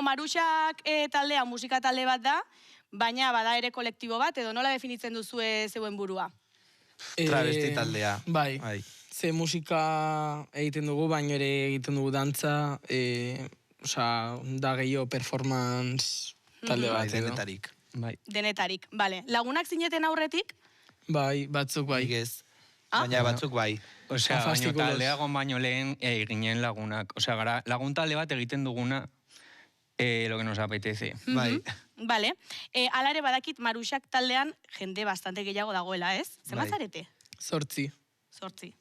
Maruxak taldea musika talde bat da, baina bada ere kolektibo bat, edo nola definitzen duzue zeuen burua? Travesti taldea. Bai. Ze musika egiten dugu, baino ere egiten dugu dantza, da gehiago performance talde bat. Denetarik. Denetarik, bale. Lagunak zineten aurretik? Bai, batzuk bai. Baina batzuk bai. Osea, baino taldeagon baino lehen ginen lagunak. Osea, gara, lagun talde bat egiten duguna lo que nos apetece. Bai. Bale. Alare badakit Maruxak taldean jende bastante gehiago dagoela, ez? Zenbat zarete? 8. 8.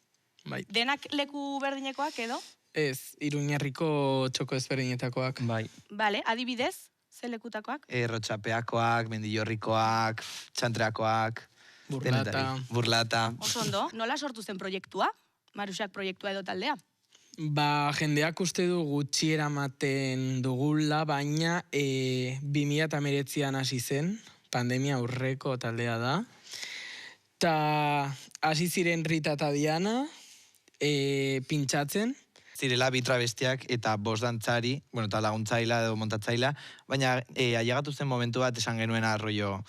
Bai. Denak leku berdinekoak edo? Ez, Iruñerriko txoko ezberdinetakoak. Bai. Bale, adibidez, ze lekutakoak? Rotxapeakoak, Mendillorrikoak, Txantreakoak, Burlata. Oso ondo, nola sortu zen proiektua? Maruxak proiektua edo taldea? Jendeak uste du gutxi eramaten dugula, baina 2019an hasi zen, pandemia aurreko taldea da. Ta hasi ziren Rita eta Diana pintxatzen. Zirela bi travestiak eta bost dantzari, eta laguntzaila edo montatzaila, baina ailegatu zen momentu bat esan genuen arroio,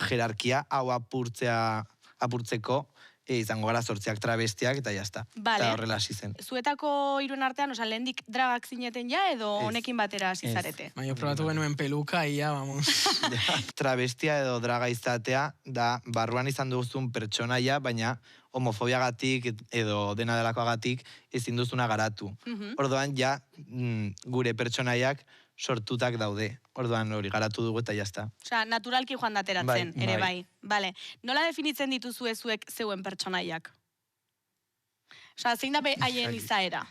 jerarkia hau apurtzeko, izango gara 8 travestiak eta jazta. Eta horrela hasi zen. Zuetako hiruen artean, lehendik dragak zineten ja, edo honekin batera hasi zarete? Baina probatu genuen peluka, ia, vamos. Travestia edo draga izatea, da, barruan izan duzun pertsonaia, baina homofobiagatik edo dena delakoagatik ezin duzuna garatu. Orduan, ja, gure pertsonaiak sortutak daude. Orduan hori garatu dugu eta jazta. Osea, naturalki joan dateratzen, ere bai. Bale, nola definitzen dituzue zuek zeuen pertsonaiak? Osea, zein da haien izaera?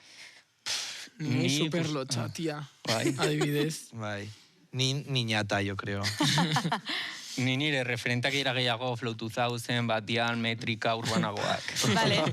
Ni superlotxa, tia. Adibidez. Bai. Ni niñata, yo creo. Ni nire referentak ira gehiago flautu zauzen, batian, metrika, urbanagoak. Bale,